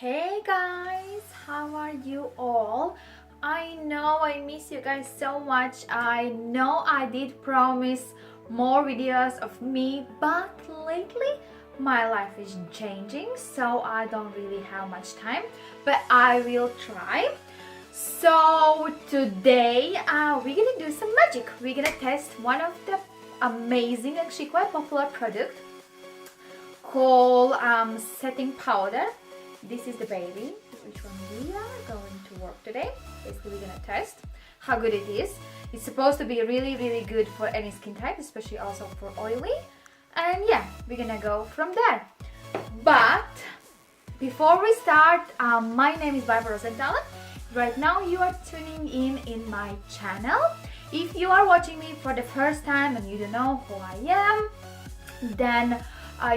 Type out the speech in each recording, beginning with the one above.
Hey guys, how are you all? I know I miss you guys so much. I know I did promise more videos of me, but lately my life is changing, so I don't really have much time, but I will try. So today we're gonna do some magic. We're gonna test one of the amazing, actually quite popular product called setting powder. This is the baby, which one we are going to work today. Basically, we're gonna test how good it is. It's supposed to be really good for any skin type, especially also for oily. And yeah, we're gonna go from there. But before we start, my name is Barbara Rosenthal. Right now you are tuning in my channel. If you are watching me for the first time and you don't know who I am, then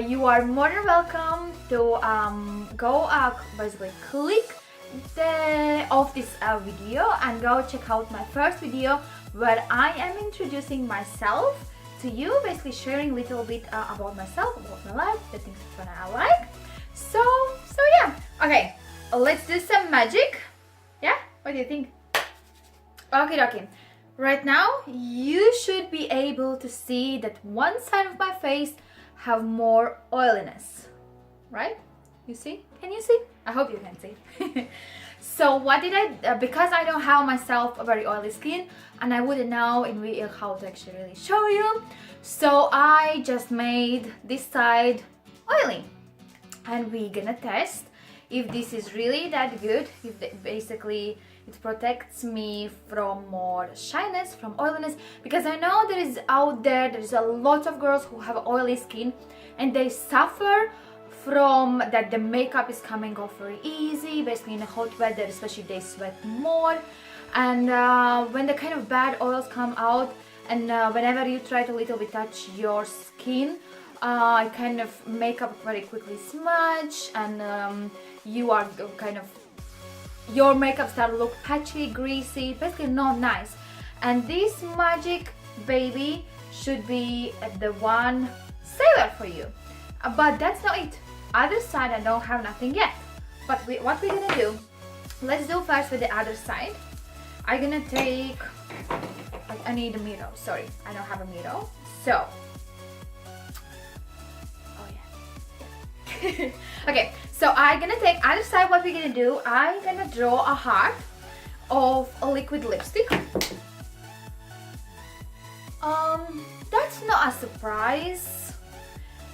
you are more than welcome to go basically click off this video and go check out my first video where I am introducing myself to you, basically sharing a little bit about myself, about my life, the things that I like. So yeah, okay, let's do some magic. Yeah, what do you think? Okay. Right now you should be able to see that one side of my face have more oiliness, right? You see? Can you see? I hope you can see. So what did I, because I don't have myself a very oily skin and I wouldn't know in real how to actually really show you, so I just made this side oily, and we're gonna test if this is really that good, if basically it protects me from more shyness, from oiliness, because I know there's a lot of girls who have oily skin and they suffer from that the makeup is coming off very easy, basically in the hot weather, especially they sweat more, and when the kind of bad oils come out, and whenever you try to little bit touch your skin, kind of makeup very quickly smudge, and you are kind of, your makeup start to look patchy, greasy, basically not nice. And this magic baby should be the one saver for you. But that's not it. Other side I don't have nothing yet. But what we're gonna do, let's do first with the other side. I'm gonna take, I need a mirror, sorry, I don't have a mirror. So, oh yeah. Okay, so I'm gonna take other side. What we're gonna do, I'm gonna draw a heart of a liquid lipstick. That's not a surprise.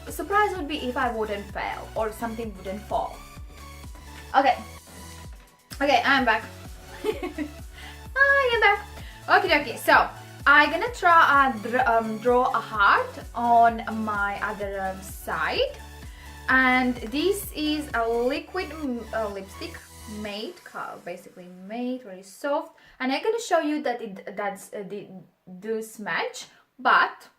A surprise would be if I wouldn't fail or something wouldn't fall. Okay, I'm back. I am back. Okay, so I'm gonna try draw a heart on my other side. And this is a liquid lipstick basically made very soft, and I'm gonna show you that it does match, but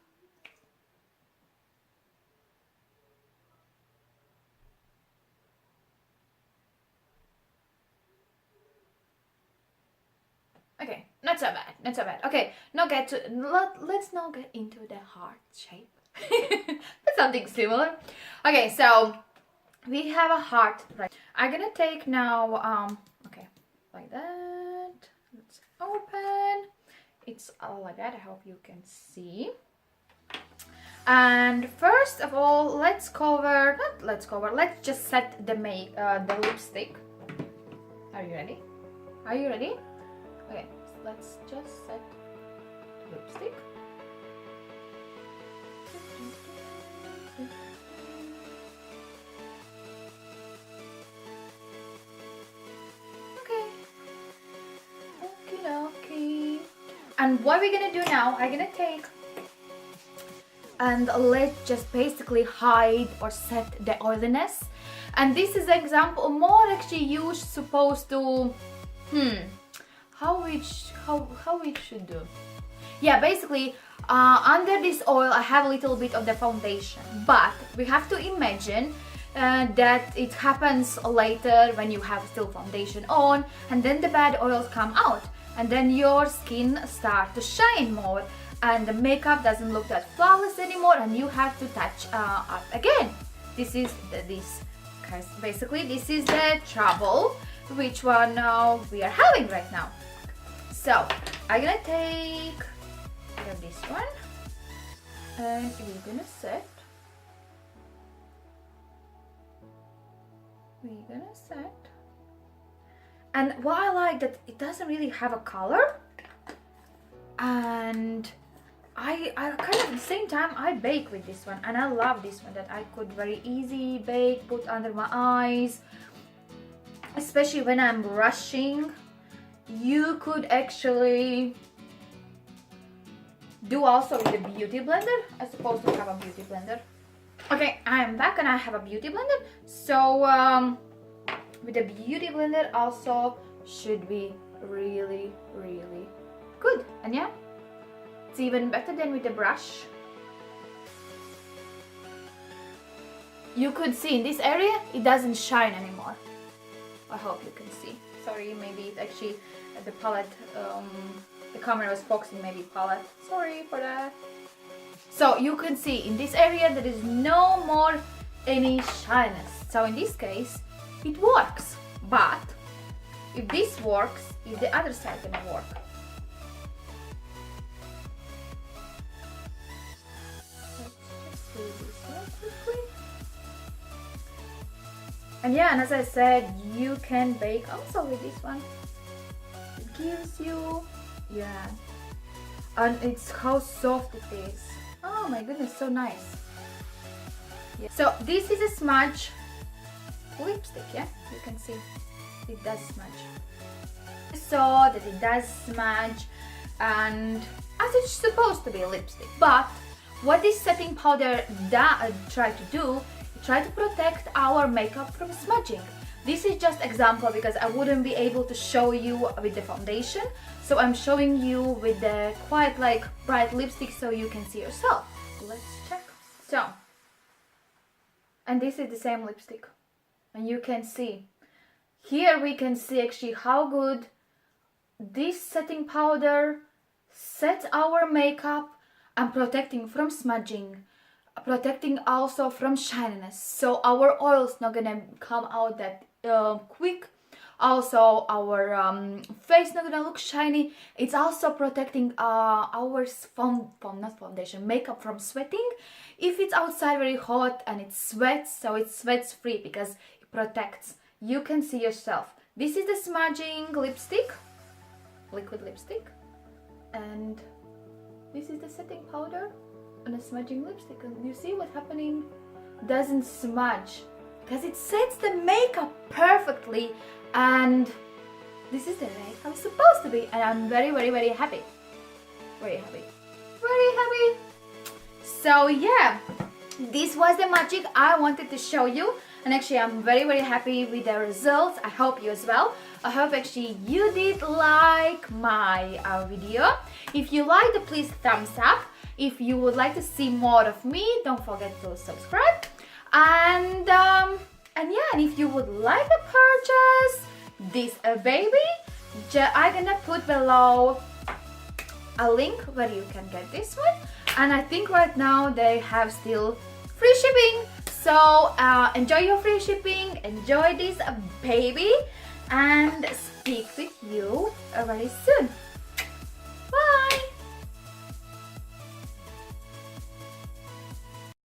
okay, not so bad. Okay, let's now get into the heart shape. That's something similar. Okay, so we have a heart, right? I'm gonna take now okay, like that. Let's open. It's like that. I hope you can see. And first of all, let's just set the lipstick. Are you ready? Okay, let's just set the lipstick. Okay. And what we're gonna do now, I'm gonna take and let's just basically hide or set the oiliness. And this is an example more actually you're supposed to how we should do. Yeah, basically under this oil I have a little bit of the foundation, but we have to imagine that it happens later when you have still foundation on, and then the bad oils come out, and then your skin starts to shine more, and the makeup doesn't look that flawless anymore, and you have to touch up again. This is this Okay, so basically this is the trouble, which one we are having right now. So I'm gonna take this one and we're gonna set. And what I like that it doesn't really have a color, and I kind of at the same time I bake with this one, and I love this one that I could very easy bake, put under my eyes, especially when I'm rushing. You could actually do also with a beauty blender. I'm supposed to have a beauty blender. Okay, I am back and I have a beauty blender. So with the beauty blender also should be really good. And yeah, it's even better than with the brush. You could see in this area it doesn't shine anymore. I hope you can see. Sorry, maybe it actually the palette, the camera was focusing maybe palette. Sorry for that. So you can see in this area there is no more any shyness. So in this case it works. But if this works, is the other side gonna work? Let's just do this one quickly. And yeah, and as I said, you can bake also with this one. It gives you, yeah, and it's how soft it is. Oh my goodness, so nice. Yeah. So this is a smudge lipstick, yeah, you can see it does smudge. So that it does smudge, and as it's supposed to be a lipstick. But what this setting powder try to do, try to protect our makeup from smudging. This is just example because I wouldn't be able to show you with the foundation, so I'm showing you with the quite like bright lipstick so you can see yourself. Let's check. So, and this is the same lipstick, and you can see here, we can see actually how good this setting powder sets our makeup and protecting from smudging, protecting also from shininess, so our oil's not gonna come out that quick. Also our face not gonna look shiny. It's also protecting our makeup from sweating. If it's outside very hot and it sweats, so it's sweats free because it protects. You can see yourself. This is the smudging lipstick, liquid lipstick, and this is the setting powder and a smudging lipstick. And you see what's happening? Doesn't smudge because it sets the makeup perfectly, and this is the way how it's supposed to be. And I'm very happy. Very happy. So yeah, this was the magic I wanted to show you, and actually I'm very happy with the results. I hope you as well. I hope actually you did like my video. If you liked it, please thumbs up. If you would like to see more of me, don't forget to subscribe. And yeah, and if you would like to purchase this baby, I'm gonna put below a link where you can get this one. And I think right now they have still free shipping. So enjoy your free shipping, enjoy this baby, and speak with you very soon.